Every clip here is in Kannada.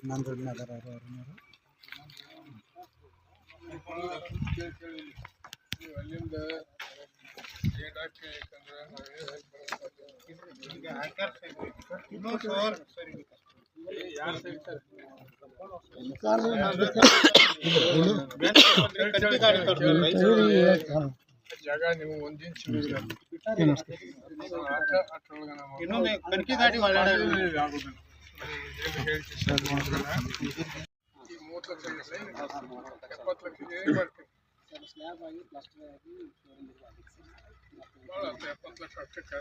ನನ್ನ ಜೊತೆ ಅದಾರ ಅಲ್ಲಿಂದ ಜಾಗ ನೀವು ಒಂದಿನ ಕಣಕಿ ಗಾಡಿ ಆಗುದಿಲ್ಲ ಸ್ಲ್ಯಾಬ್ ಆಗಿ ಪ್ಲಾಸ್ಟರ್ ಆಗಿ 70 ಲಕ್ಷ ಅಷ್ಟಕ್ಕೆ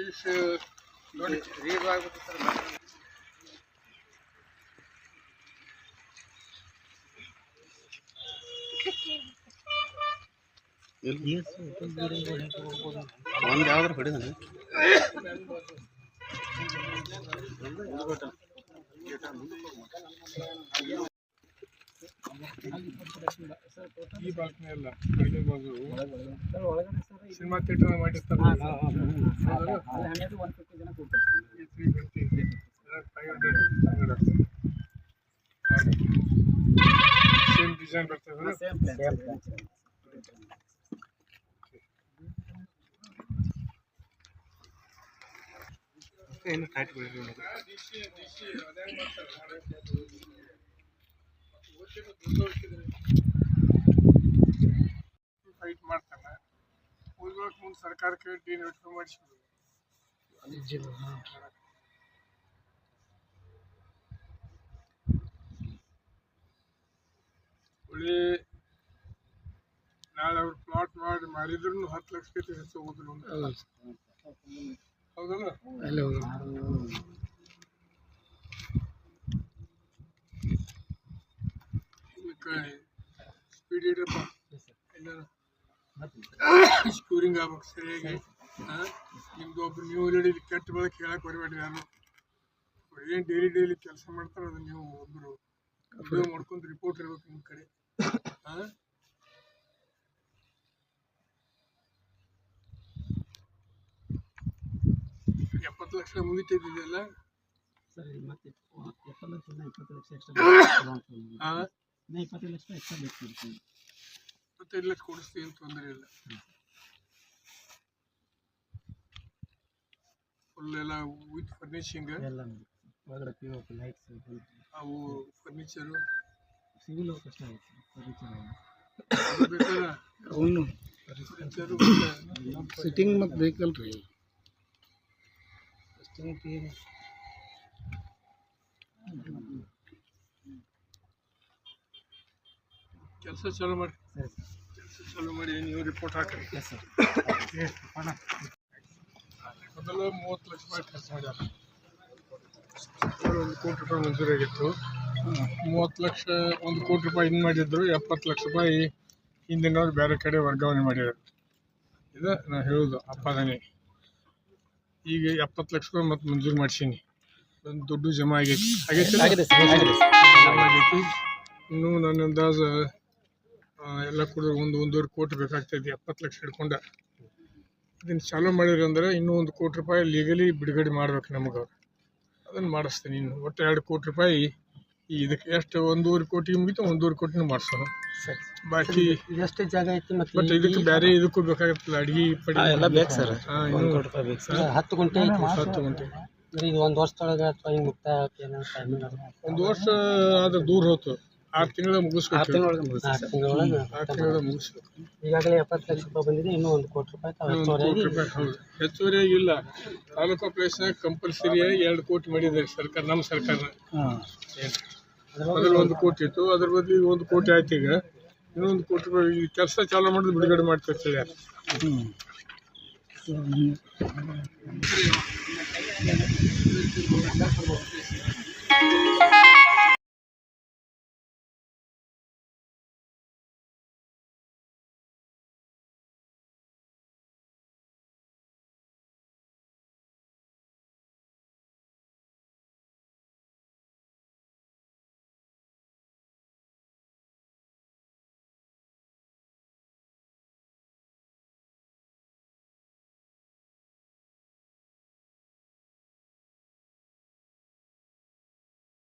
ಇಷ್ಟು ನೋಡಿ ರೇಟ್ ಆಗ್ಬಿಟ್ಟು ಸರ್. ಒಂದು ಯಾವ್ದಾರು ಹೊಡಿದಾನೆ ಈ ಬಾಲ್ಕನಿ ಅಲ್ಲ ಅಡುಗೆ ಬಾಜು ಸಿನಿಮಾ ಥಿಯೇಟರ್ ಮಾಡಿರ್ತಾರೆ. ಸೇಮ್ ಡಿಸೈನ್ ಬರ್ತದೆ. ಏನು ಟೈಟ್ ಫೈಟ್ ಮಾಡ್ತಾನೆ. ಓದ್ಬೇಕು ಮುಂದೆ ಸರ್ಕಾರಕ್ಕೆ ಡಿನೋಟಿಫೈ ಮಾಡಿಸ್ಬಿಡು. ಒಳ್ಳೆ ನಾಳೆ ಅವ್ರು ಪ್ಲಾಟ್ ಮಾಡಿ ಮಾರಿದ್ರು 10 ಲಕ್ಷಕ್ಕೆ ಹೆಚ್ಚು ಹೋಗುದಿಲ್ಲ. ಹೌದಲ್ಲ? ಸ್ಪೀಡ್ ಇಡ್ರಪ್ಪ, ಎಲ್ಲರೂ ಸ್ಕೂರಿಂಗ್ ಆಗ್ಬೇಕು ಸರಿಯಾಗಿ. ನಿಮ್ದು ಒಬ್ರು ನೀವು ಆಲ್ರೆಡಿ ಕೆಟ್ಟ ಬೆಳಕು ಹೇಳಕ್ಕೆ ಬರಬೇಡಿ. ಯಾರು ಏನು ಡೈಲಿ ಕೆಲಸ ಮಾಡ್ತಾರೆ ಅದು ನೀವು ಒಬ್ಬರು ಉಪಯೋಗ ಮಾಡ್ಕೊಂಡು ರಿಪೋರ್ಟ್ ಇರ್ಬೇಕು ನಿಮ್ಮ ಕಡೆ. 70 ಲಕ್ಷ ಮುಗಿತಿದ್ದಿದೆಯಲ್ಲ ಸರಿ. ಮತ್ತೆ 20 ಲಕ್ಷ 20 ಲಕ್ಷ ಎಕ್ಸ್ಟ್ರಾ 20 ಲಕ್ಷ ಎಕ್ಸ್ಟ್ರಾ ಬೇಕು. 25 ಲಕ್ಷ ಕೊಡಿಸ್ತೀವಿ ಅಂತ ತೊಂದರೆ ಇಲ್ಲ. ಫುಲ್ ಎಲ್ಲ ವಿತ್ ಫರ್ನಿಶಿಂಗ್ ಎಲ್ಲ ಒಳಗಡೆ POP ಲೈಟ್ಸ್ ಅವು ಫರ್ನಿಚರು ಸಿವಿಲ್ ಕಷ್ಟ ಆಗುತ್ತೆ. ಫರ್ನಿಚರ್ ಬೇಕಲ್ಲ ಅವನು ಫರ್ನಿಚರು ಸಿಟ್ಟಿಂಗ್ ಮತ್ತು ಬೇಕಲ್ಲ ರೀ. ಕೆಲಸ ಚಾಲೂ ಮಾಡಿ. ಕೆಲಸ ಚಾಲೂ ಮಾಡಿ ನೀವು ರಿಪೋರ್ಟ್ ಹಾಕಿ. ಮೊದಲು 30 ಲಕ್ಷ ರೂಪಾಯಿ ಖರ್ಚು ಮಾಡ್ಯಾರ. 1 ಕೋಟಿ ರೂಪಾಯಿ ಮಂಜೂರಾಗಿತ್ತು. 30 ಲಕ್ಷ 1 ಕೋಟಿ ರೂಪಾಯಿ ಇನ್ನು ಮಾಡಿದ್ರು. 70 ಲಕ್ಷ ರೂಪಾಯಿ ಹಿಂದಿನವ್ರು ಬೇರೆ ಕಡೆ ವರ್ಗಾವಣೆ ಮಾಡಿದ್ರು. ಇದು ನಾನು ಹೇಳೋದು ಅಪ್ಪದಾನೆ. ಈಗ 70 ಲಕ್ಷ ರೂಪಾಯಿ ಮತ್ತೆ ಮಂಜೂರು ಮಾಡಿಸೀನಿ. ಒಂದು ದುಡ್ಡು ಜಮಾ ಆಗೈತಿ. ಇನ್ನೂ ನನ್ನ ಅಂದಾಜು ಎಲ್ಲ ಕೂಡ 1-1.5 ಕೋಟಿ ಬೇಕಾಗ್ತೈತಿ. 70 ಲಕ್ಷ ಹಿಡ್ಕೊಂಡ ಇದನ್ನು ಚಾಲೂ ಮಾಡಿರಿ ಅಂದ್ರೆ ಇನ್ನೂ 1 ಕೋಟಿ ರೂಪಾಯಿ ಲೀಗಲಿ ಬಿಡುಗಡೆ ಮಾಡ್ಬೇಕು ನಮಗೆ. ಅವ್ರು ಅದನ್ನು ಮಾಡಿಸ್ತೀನಿ. ಇನ್ನು ಒಟ್ಟು 2 ಕೋಟಿ ರೂಪಾಯಿ ಇದಕ್ಕೆ ಎಷ್ಟು 1.5 ಕೋಟಿ ಮುಗಿತು. 1.5 ಕೋಟಿನೂ ಮಾಡಿಸೋಣ. ಬಾಕಿ ಎಷ್ಟು ಜಾಗ ಐತಿ ಬಟ್ ಇದಕ್ಕೆ ಬೇರೆ ಇದಕ್ಕೂ ಬೇಕಾಗತ್ತಲ್ಲ ಅಡಿಗೆ ಪಡಿ ಎಲ್ಲ ಬೇಕು ಸರ್. 10 ಗುಂಟೆ 10 ಗಂಟೆ ಇದು 1 ವರ್ಷದೊಳಗೆ ಅಥವಾ ಹಿಂಗೆ ಮುಕ್ತಾಯ ಟೈಮಿಂಗ್ 1 ವರ್ಷ ಆದ್ರೆ ದೂರ ಹೋಯ್ತು. 6 ತಿಂಗಳ ಮುಗಿಸ್ಬೇಕು. 6 ತಿಂಗಳೊಳಗೆ 6 ತಿಂಗಳ ಮುಗಿಸ್ಬೇಕು. ಈಗಾಗಲೇ 70 ಲಕ್ಷ ರೂಪಾಯಿ ಬಂದಿದೆ. ಇನ್ನೂ 1 ಕೋಟಿ ರೂಪಾಯಿ ಹೌದು. ಹೆಚ್ಚುವರಿಯಾಗಿ ಇಲ್ಲ. ತಾಲೂಕು ಪ್ಲೇಸ್ನಾಗ ಕಂಪಲ್ಸರಿಯಾಗಿ 2 ಕೋಟಿ ಮಾಡಿದ್ದಾರೆ ಸರ್ಕಾರ, ನಮ್ಮ ಸರ್ಕಾರ. ಅದ್ರಲ್ಲಿ 1 ಕೋಟಿ ಇತ್ತು. ಅದ್ರ ಬದಲಿಗೆ 1 ಕೋಟಿ ಆಯ್ತು. ಈಗ ಇನ್ನೂ 1 ಕೋಟಿ ರೂಪಾಯಿ ಕೆಲಸ ಚಾಲೂ ಮಾಡಿದ್ರೆ ಬಿಡುಗಡೆ ಮಾಡ್ತಿರ್ತಾರೆ. ಯಾರು